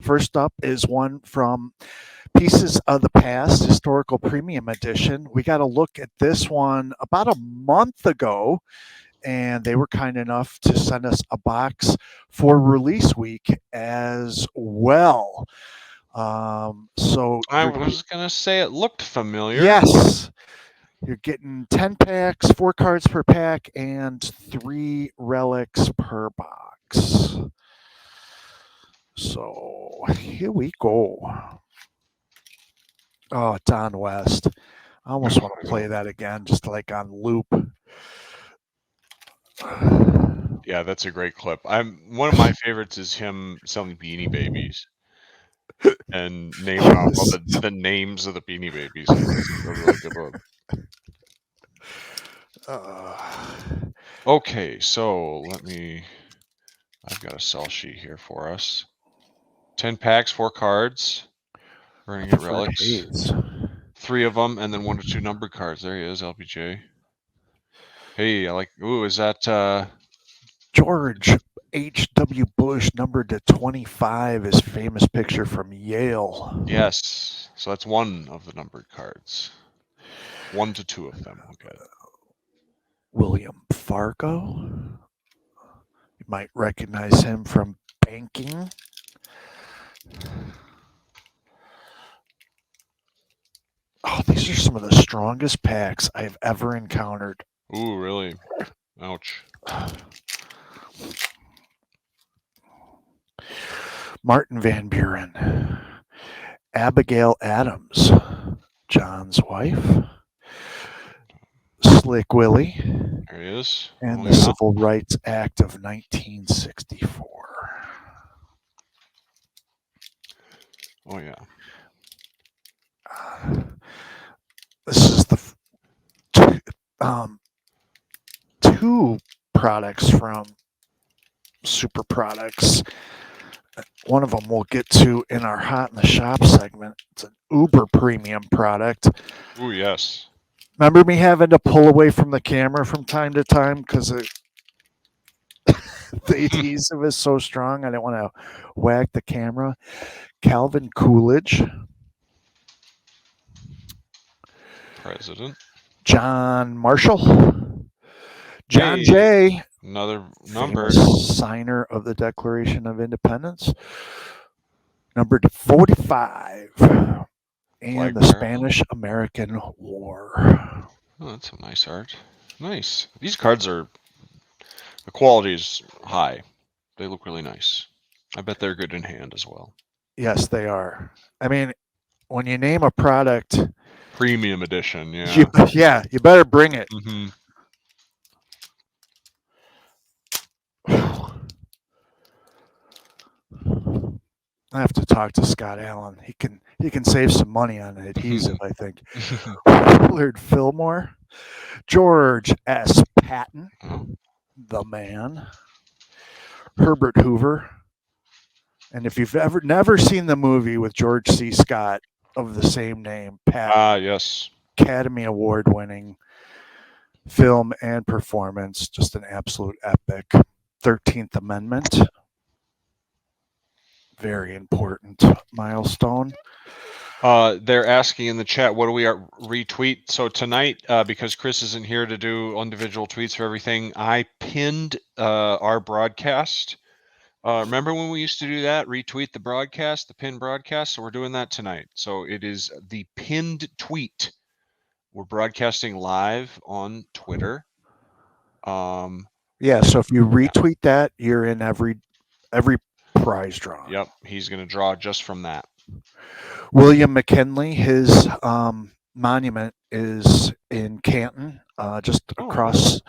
first up is one from Pieces of the Past Historical Premium Edition. We got a look at this one about a month ago, and they were kind enough to send us a box for release week as well. So I was going to say it looked familiar. yes, you're getting 10 packs, 4 cards per pack, and 3 relics per box. So here we go. Oh, Don West. I almost want to play that again, just like on loop. Yeah, that's a great clip. One of my favorites is him selling Beanie Babies and naming off all the names of the Beanie Babies. It's a really good one. Okay, so I've got a sell sheet here for us. 10 packs, 4 cards. We're going to get relics. 3 of them, and then 1 or 2 numbered cards. There he is, LBJ. Hey, I like... Ooh, is that... George H.W. Bush, numbered to 25, his famous picture from Yale. Yes, so that's 1 of the numbered cards. 1 to 2 of them. Okay. William Fargo. You might recognize him from banking. Oh, these are some of the strongest packs I've ever encountered. Ooh, really? Ouch. Martin Van Buren. Abigail Adams, John's wife. Slick Willie. There he is. And the Civil Rights Act of 1964. Oh, yeah. This is the 2 products from Super Products. One of them we'll get to in our Hot in the Shop segment. It's an uber premium product. Ooh, yes. Remember me having to pull away from the camera from time to time because the adhesive is so strong. I didn't want to whack the camera. Calvin Coolidge. President. John Marshall. John Jay. Another number. Signer of the Declaration of Independence. Numbered 45. And the Spanish-American War. Oh, that's some nice art. Nice. These cards the quality is high. They look really nice. I bet they're good in hand as well. Yes, they are. I mean, when you name a product... Premium edition, yeah. You better bring it. Mm-hmm. I have to talk to Scott Allen. He can save some money on adhesive, I think. Willard Fillmore, George S. Patton, the man, Herbert Hoover, and if you've never seen the movie with George C. Scott of the same name, Patton, yes, Academy Award winning film and performance, just an absolute epic. 13th Amendment. Very important milestone. They're asking in the chat, what do we retweet? So tonight, because Chris isn't here to do individual tweets for everything, I pinned our broadcast. Remember when we used to do that? Retweet the broadcast, the pinned broadcast? So we're doing that tonight. So it is the pinned tweet. We're broadcasting live on Twitter. So if you retweet that, you're in every prize draw. Yep, he's going to draw just from that. William McKinley, his monument is in Canton, just across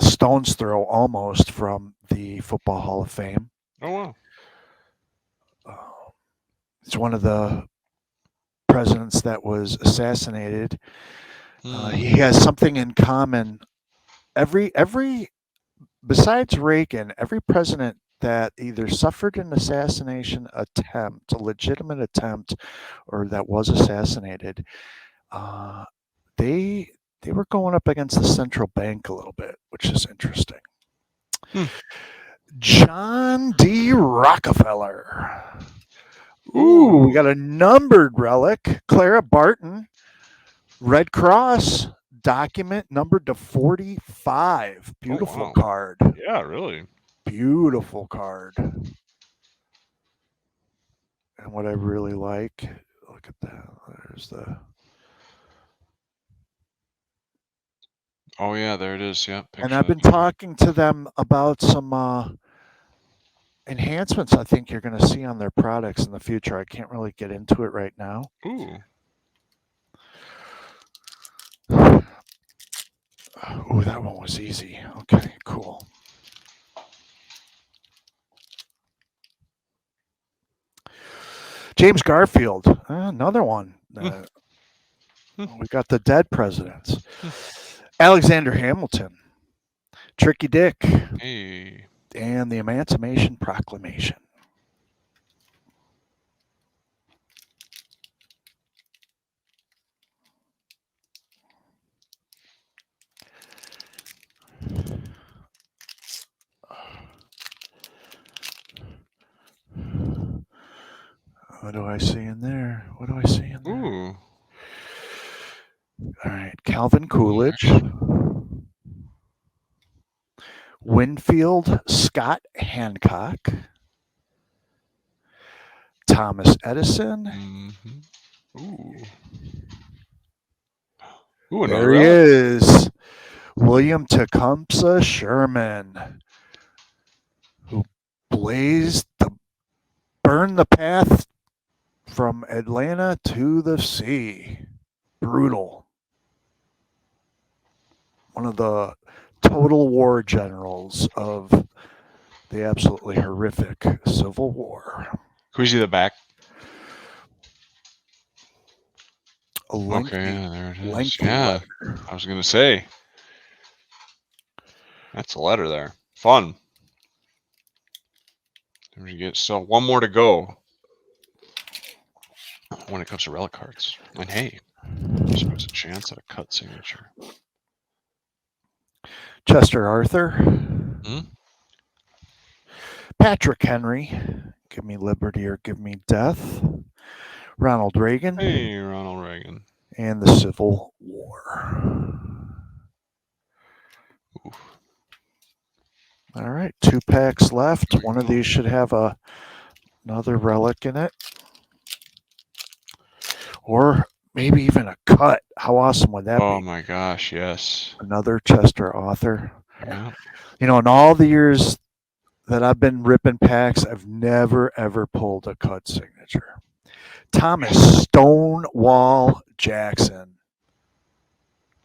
stone's throw almost from the Football Hall of Fame. Oh, wow. He's one of the presidents that was assassinated. He has something in common. Besides Reagan, every president that either suffered an assassination attempt, a legitimate attempt, or that was assassinated, they were going up against the central bank a little bit, which is interesting. John D. Rockefeller. Ooh, we got a numbered relic. Clara Barton, Red Cross, document numbered to 45. Beautiful wow. card. Yeah, really. Beautiful card. And what I really like, look at that. There's the. Oh yeah, there it is. Yeah. And I've been talking to them about some enhancements I think you're going to see on their products in the future. I can't really get into it right now. Ooh. Ooh, that one was easy. Okay, cool. James Garfield, another one. We got the dead presidents. Alexander Hamilton, Tricky Dick, Hey. and the Emancipation Proclamation. What do I see in there? What do I see in there? Ooh. All right, Calvin Coolidge, Winfield Scott Hancock, Thomas Edison. Mm-hmm. Ooh, there he is. William Tecumseh Sherman, who burned the path from Atlanta to the sea. Brutal. One of the total war generals of the absolutely horrific Civil War. Can we see the back? A lengthy, yeah, there it is. lengthy Yeah, letter. I was going to say. That's a letter there. Fun. We get so one more to go when it comes to relic cards. And hey, there's a chance at a cut signature. Chester Arthur. Patrick Henry. Give me liberty or give me death. Ronald Reagan. Hey, Ronald Reagan. And the Civil War. Oof. All right, 2 packs left. One of these should have another relic in it. Or maybe even a cut. How awesome would that be? Oh my gosh, yes. Another Chester Arthur. Yeah. You know, in all the years that I've been ripping packs, I've never, ever pulled a cut signature. Thomas Stonewall Jackson.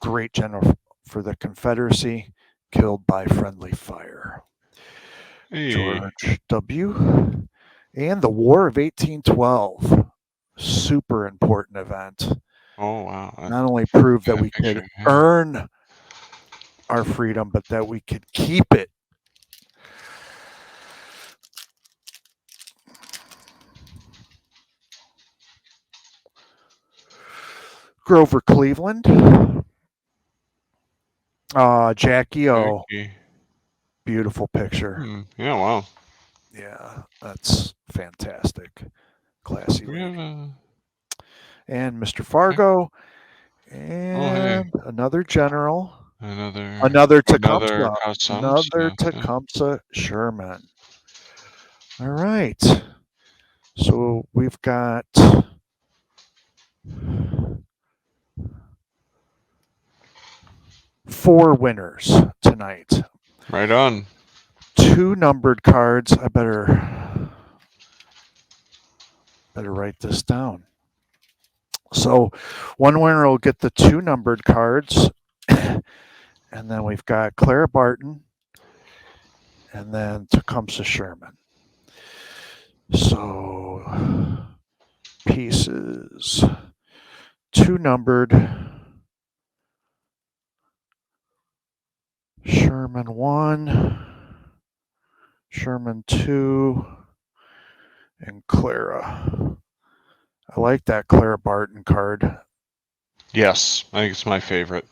Great general for the Confederacy, killed by friendly fire. Hey. George W. And the War of 1812. Super important event. Oh, wow. Not only proved that we could earn our freedom, but that we could keep it. Grover Cleveland. Jackie O. Beautiful picture. Yeah, wow. Yeah, that's fantastic. Classy. And Mr. Fargo. And another general. Another Tecumseh. Another Tecumseh Sherman. All right. So we've got four winners tonight. Right on. 2 numbered cards. I better write this down. So one winner will get the 2 numbered cards. And then we've got Clara Barton and then Tecumseh Sherman. So pieces, 2 numbered. Sherman 1, Sherman 2, and Clara. I like that Clara Barton card. Yes, I think it's my favorite.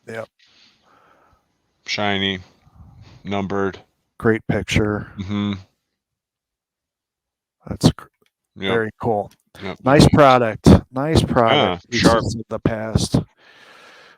Yep. Shiny, numbered. Great picture. Mm-hmm. That's Yep. very cool. Yep. Nice product. Nice product. Yeah, sharp. Pieces of the past.